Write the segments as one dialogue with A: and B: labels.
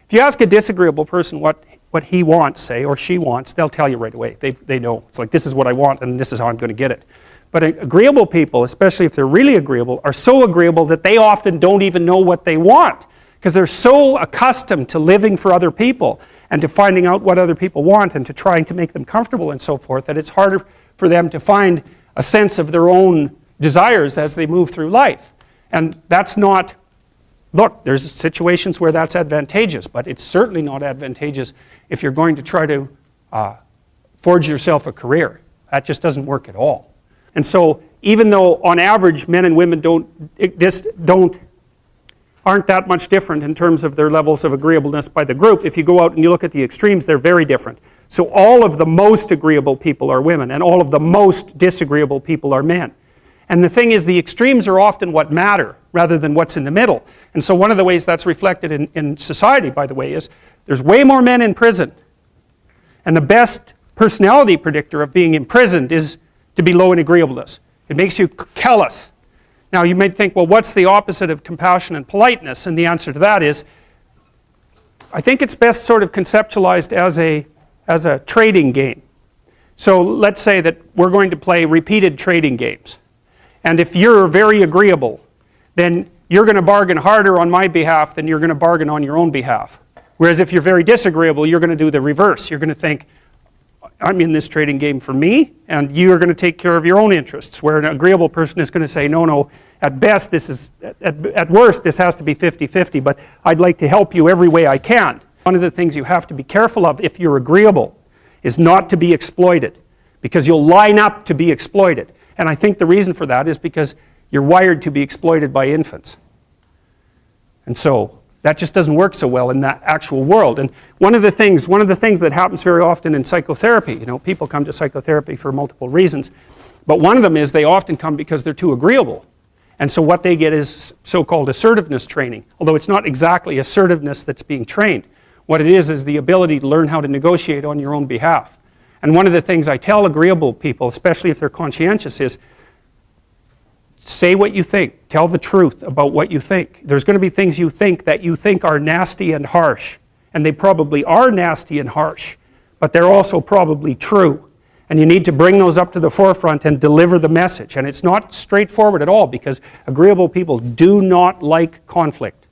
A: If you ask a disagreeable person what he wants, say, or she wants, they'll tell you right away. They know. It's like, this is what I want and this is how I'm going to get it. But agreeable people, especially if they're really agreeable, are so agreeable that they often don't even know what they want, because they're so accustomed to living for other people and to finding out what other people want and to trying to make them comfortable and so forth, that it's harder for them to find a sense of their own desires as they move through life. And that's not, look, there's situations where that's advantageous, but it's certainly not advantageous if you're going to try to forge yourself a career. That just doesn't work at all. And so even though on average men and women aren't that much different in terms of their levels of agreeableness by the group, if you go out and you look at the extremes, they're very different. So all of the most agreeable people are women, and all of the most disagreeable people are men. And the thing is, the extremes are often what matter rather than what's in the middle. And so one of the ways that's reflected in society, by the way, is there's way more men in prison. And the best personality predictor of being imprisoned is to be low in agreeableness. It makes you callous. Now you might think, well, what's the opposite of compassion and politeness? And the answer to that is, I think it's best sort of conceptualized as a trading game. So let's say that we're going to play repeated trading games. And if you're very agreeable, then you're going to bargain harder on my behalf than you're going to bargain on your own behalf. Whereas if you're very disagreeable, you're going to do the reverse. You're going to think, I'm in this trading game for me, and you're going to take care of your own interests. Where an agreeable person is going to say, no, at best, at worst, this has to be 50-50, but I'd like to help you every way I can. One of the things you have to be careful of if you're agreeable is not to be exploited, because you'll line up to be exploited. And I think the reason for that is because you're wired to be exploited by infants. And so that just doesn't work so well in that actual world. And one of the things that happens very often in psychotherapy, people come to psychotherapy for multiple reasons, but one of them is they often come because they're too agreeable. And so what they get is so-called assertiveness training, although it's not exactly assertiveness that's being trained. What it is the ability to learn how to negotiate on your own behalf. And one of the things I tell agreeable people, especially if they're conscientious, is say what you think. Tell the truth about what you think. There's going to be things you think that you think are nasty and harsh. And they probably are nasty and harsh. But they're also probably true. And you need to bring those up to the forefront and deliver the message. And it's not straightforward at all, because agreeable people do not like conflict.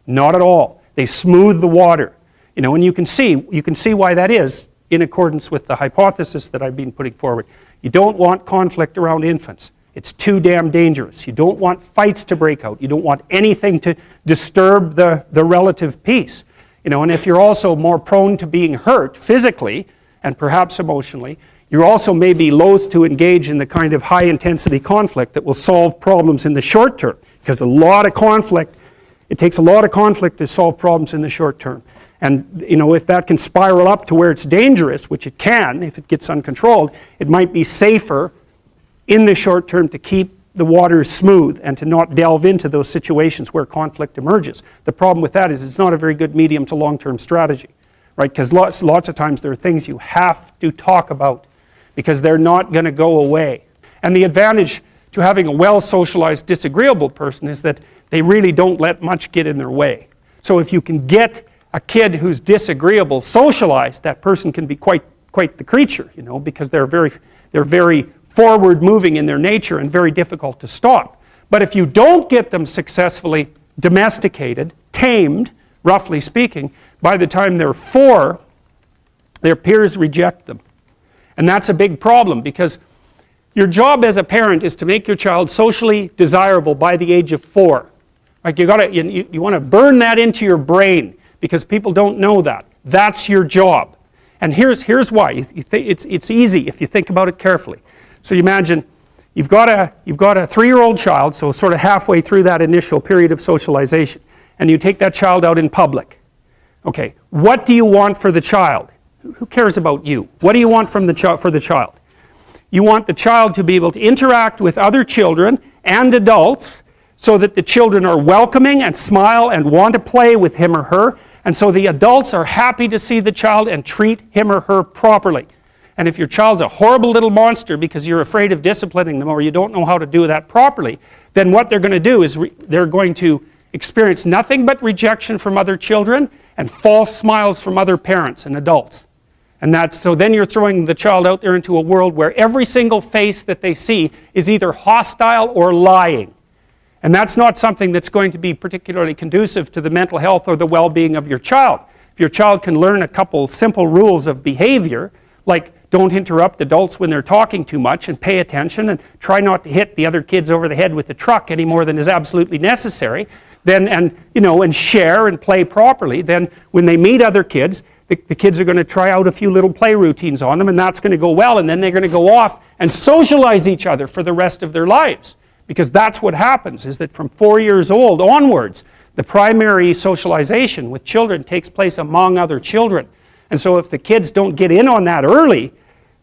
A: Not at all. They smooth the water. And you can see why that is in accordance with the hypothesis that I've been putting forward. You don't want conflict around infants. It's too damn dangerous. You don't want fights to break out. You don't want anything to disturb the relative peace. And if you're also more prone to being hurt physically and perhaps emotionally, you also may be loath to engage in the kind of high-intensity conflict that will solve problems in the short term, because it takes a lot of conflict to solve problems in the short term. And if that can spiral up to where it's dangerous, which it can if it gets uncontrolled, it might be safer in the short term to keep the waters smooth and to not delve into those situations where conflict emerges. The problem with that is it's not a very good medium to long-term strategy, right? Because lots of times there are things you have to talk about because they're not going to go away. And the advantage to having a well-socialized disagreeable person is that they really don't let much get in their way. So if you can get a kid who's disagreeable socialized, that person can be quite the creature, because they're very forward-moving in their nature and very difficult to stop. But if you don't get them successfully domesticated, tamed, roughly speaking, by the time they're 4, their peers reject them. And that's a big problem, because your job as a parent is to make your child socially desirable by the age of 4. Like you want to burn that into your brain, because people don't know that. That's your job. And here's why. It's easy if you think about it carefully. So you imagine you've got a 3-year-old child, so sort of halfway through that initial period of socialization, and you take that child out in public. Okay, what do you want for the child? Who cares about you? What do you want for the child? You want the child to be able to interact with other children and adults so that the children are welcoming and smile and want to play with him or her, and so the adults are happy to see the child and treat him or her properly. And if your child's a horrible little monster because you're afraid of disciplining them or you don't know how to do that properly, then what they're going to do is they're going to experience nothing but rejection from other children, and false smiles from other parents and adults. And so then you're throwing the child out there into a world where every single face that they see is either hostile or lying. And that's not something that's going to be particularly conducive to the mental health or the well-being of your child. If your child can learn a couple simple rules of behavior, like don't interrupt adults when they're talking too much and pay attention and try not to hit the other kids over the head with the truck any more than is absolutely necessary, then, and share and play properly, then when they meet other kids, the kids are going to try out a few little play routines on them, and that's going to go well, and then they're going to go off and socialize each other for the rest of their lives. Because that's what happens, is that from 4 years old onwards, the primary socialization with children takes place among other children. And so if the kids don't get in on that early,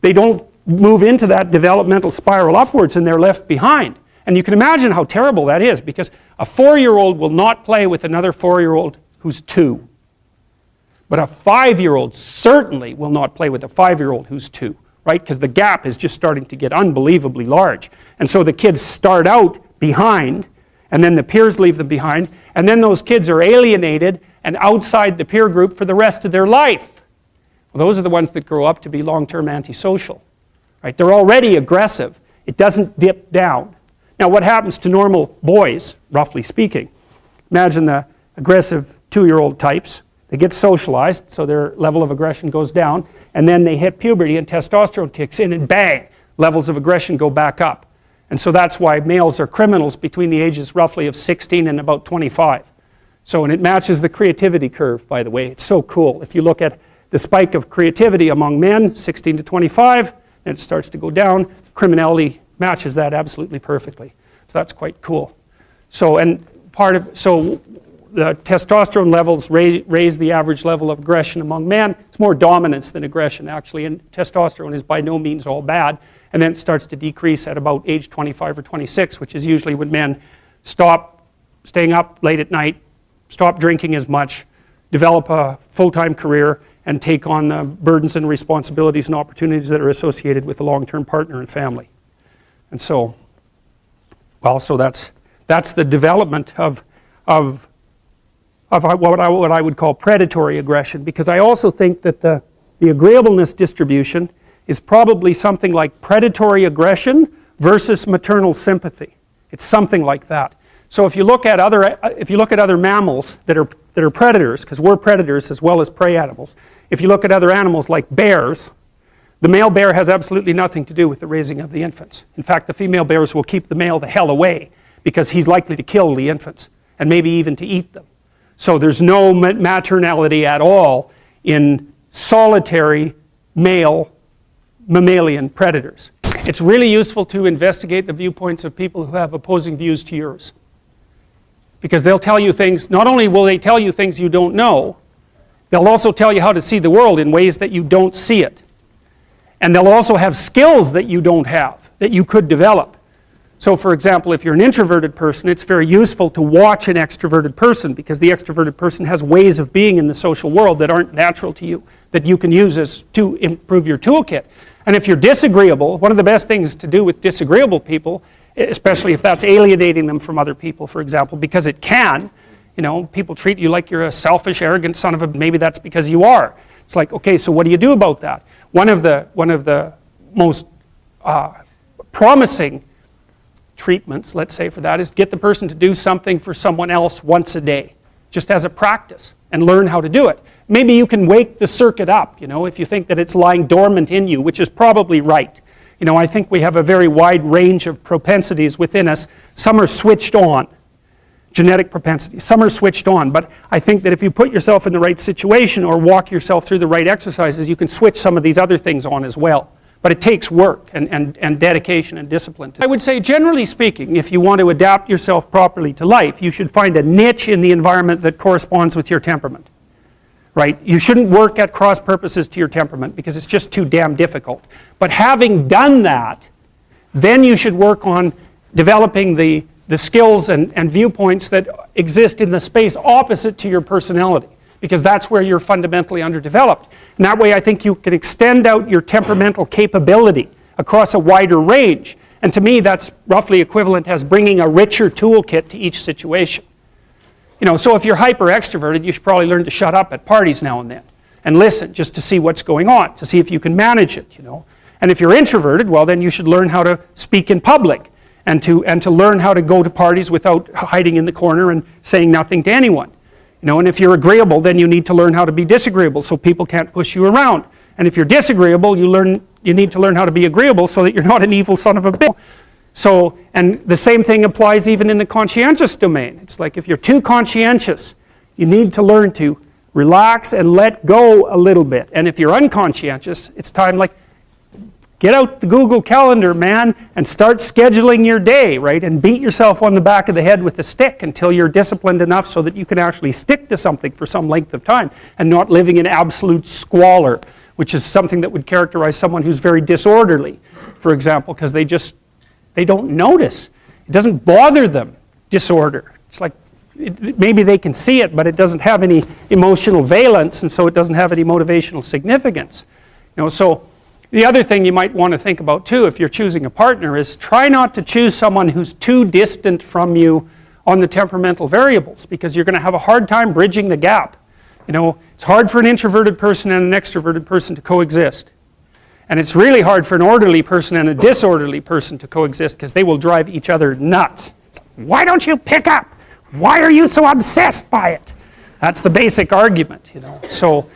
A: they don't move into that developmental spiral upwards and they're left behind. And you can imagine how terrible that is, because a 4-year-old will not play with another 4-year-old who's 2. But a 5-year-old certainly will not play with a 5-year-old who's 2, right? Because the gap is just starting to get unbelievably large. And so the kids start out behind, and then the peers leave them behind, and then those kids are alienated and outside the peer group for the rest of their life. Well, those are the ones that grow up to be long-term antisocial, right? They're already aggressive. It doesn't dip down. Now, what happens to normal boys, roughly speaking? Imagine the aggressive 2-year-old types. They get socialized, so their level of aggression goes down, and then they hit puberty and testosterone kicks in, and bang, levels of aggression go back up. And so that's why males are criminals between the ages roughly of 16 and about 25. So, and it matches the creativity curve, by the way. It's so cool. If you look at the spike of creativity among men, 16 to 25, then it starts to go down. Criminality matches that absolutely perfectly. So that's quite cool. So, and so the testosterone levels raise the average level of aggression among men. It's more dominance than aggression, actually, and testosterone is by no means all bad. And then it starts to decrease at about age 25 or 26, which is usually when men stop staying up late at night, stop drinking as much, develop a full-time career, and take on the burdens and responsibilities and opportunities that are associated with a long-term partner and family. And so, well, so that's the development of what I would call predatory aggression, because I also think that the agreeableness distribution is probably something like predatory aggression versus maternal sympathy. It's something like that. So if you look at other mammals that are predators, because we're predators as well as prey animals, if you look at other animals like bears, the male bear has absolutely nothing to do with the raising of the infants. In fact, the female bears will keep the male the hell away because he's likely to kill the infants and maybe even to eat them. So there's no maternality at all in solitary male mammalian predators. It's really useful to investigate the viewpoints of people who have opposing views to yours. Because they'll tell you things, not only will they tell you things you don't know, they'll also tell you how to see the world in ways that you don't see it. And they'll also have skills that you don't have, that you could develop. So for example, if you're an introverted person, it's very useful to watch an extroverted person, because the extroverted person has ways of being in the social world that aren't natural to you, that you can use to improve your toolkit. And if you're disagreeable, one of the best things to do with disagreeable people, especially if that's alienating them from other people, for example, because it can, people treat you like you're a selfish, arrogant son of a, maybe that's because you are. It's like, okay, so what do you do about that? One of the most promising treatments, let's say, for that is get the person to do something for someone else once a day, just as a practice, and learn how to do it. Maybe you can wake the circuit up, if you think that it's lying dormant in you, which is probably right. I think we have a very wide range of propensities within us. Some are switched on, genetic propensities. Some are switched on, but I think that if you put yourself in the right situation or walk yourself through the right exercises, you can switch some of these other things on as well. But it takes work and dedication and discipline. I would say, generally speaking, if you want to adapt yourself properly to life, you should find a niche in the environment that corresponds with your temperament. Right? You shouldn't work at cross purposes to your temperament because it's just too damn difficult. But having done that, then you should work on developing the skills and viewpoints that exist in the space opposite to your personality, because that's where you're fundamentally underdeveloped. And that way I think you can extend out your temperamental capability across a wider range. And to me that's roughly equivalent as bringing a richer toolkit to each situation. You know, so if you're hyper extroverted, you should probably learn to shut up at parties now and then and listen just to see what's going on, to see if you can manage it, you know. And if you're introverted, well, then you should learn how to speak in public and to learn how to go to parties without hiding in the corner and saying nothing to anyone. You know, and if you're agreeable, then you need to learn how to be disagreeable so people can't push you around. And if you're disagreeable, you need to learn how to be agreeable so that you're not an evil son of a bitch. So, and the same thing applies even in the conscientious domain. It's like if you're too conscientious, you need to learn to relax and let go a little bit. And if you're unconscientious, it's time like, get out the Google Calendar, man, and start scheduling your day, right? And beat yourself on the back of the head with a stick until you're disciplined enough so that you can actually stick to something for some length of time and not living in absolute squalor, which is something that would characterize someone who's very disorderly, for example, because they don't notice. It doesn't bother them, disorder. It's like, maybe they can see it, but it doesn't have any emotional valence, and so it doesn't have any motivational significance. You know, so the other thing you might want to think about too, if you're choosing a partner, is try not to choose someone who's too distant from you on the temperamental variables, because you're going to have a hard time bridging the gap. You know, it's hard for an introverted person and an extroverted person to coexist. And it's really hard for an orderly person and a disorderly person to coexist because they will drive each other nuts. Why don't you pick up? Why are you so obsessed by it? That's the basic argument, you know. So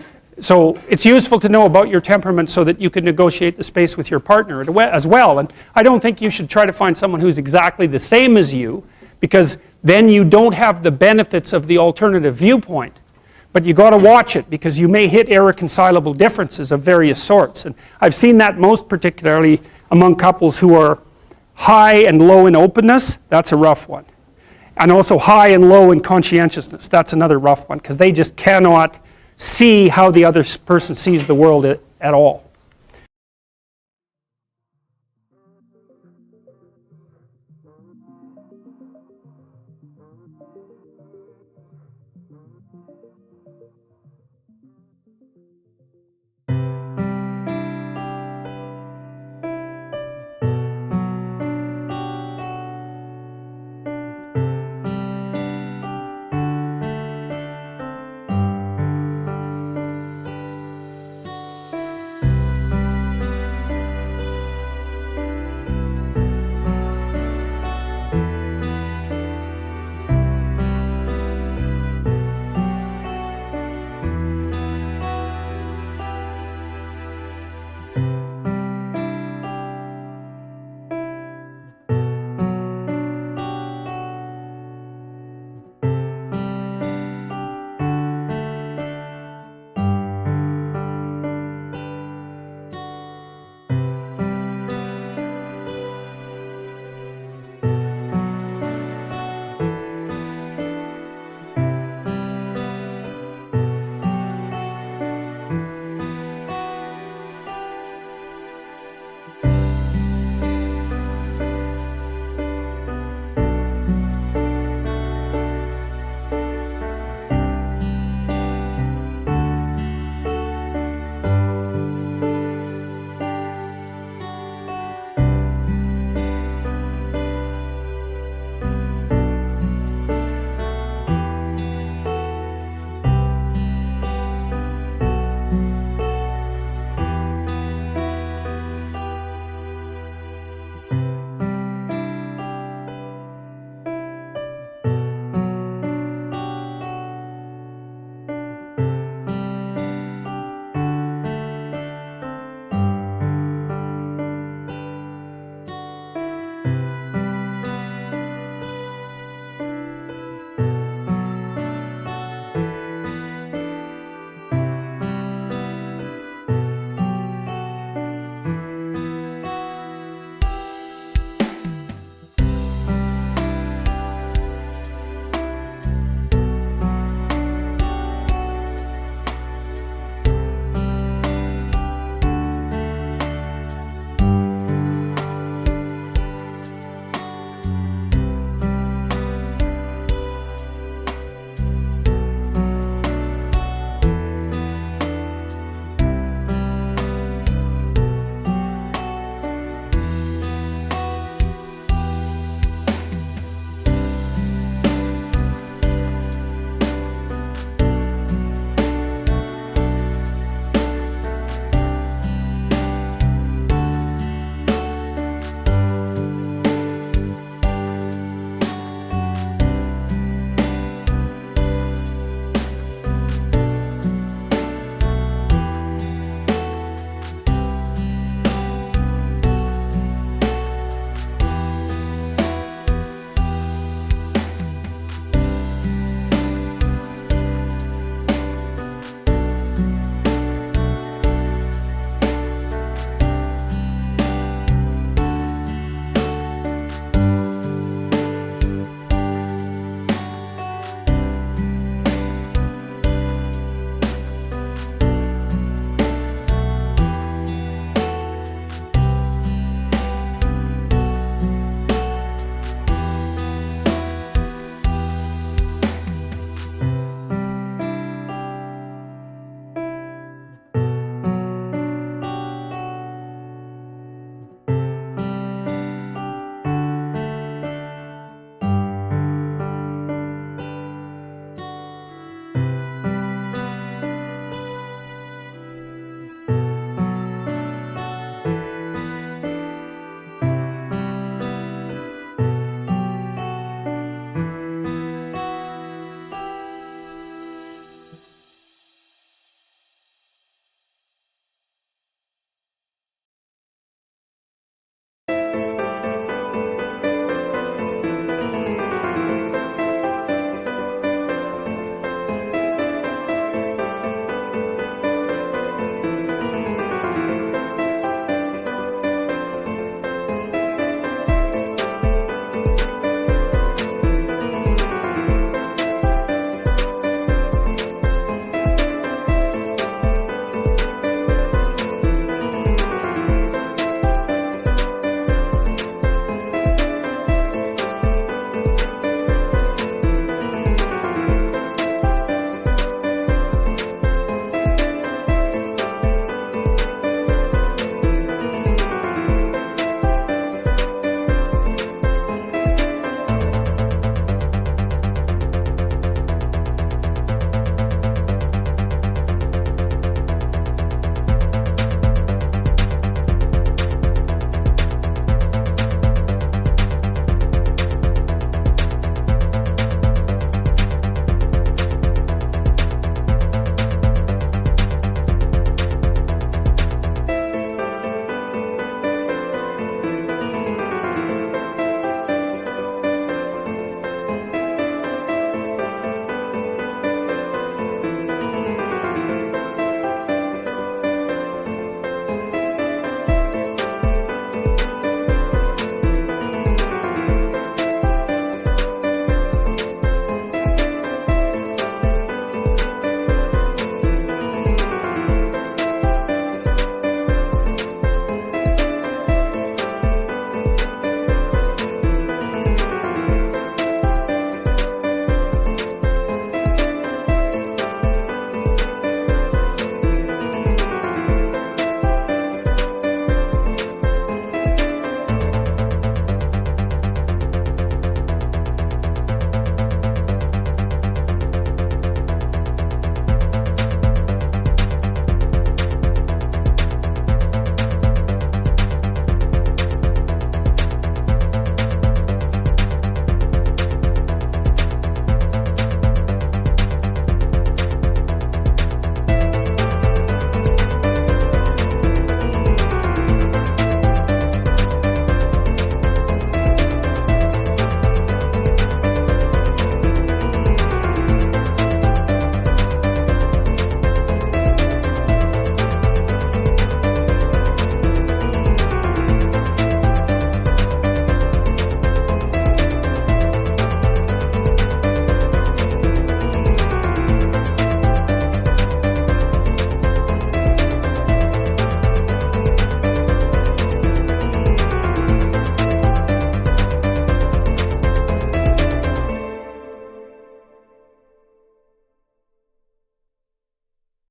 A: it's useful to know about your temperament so that you can negotiate the space with your partner as well. And I don't think you should try to find someone who's exactly the same as you, because then you don't have the benefits of the alternative viewpoint. But you got to watch it, because you may hit irreconcilable differences of various sorts. And I've seen that most particularly among couples who are high and low in openness. That's a rough one. And also high and low in conscientiousness. That's another rough one, because they just cannot see how the other person sees the world at all.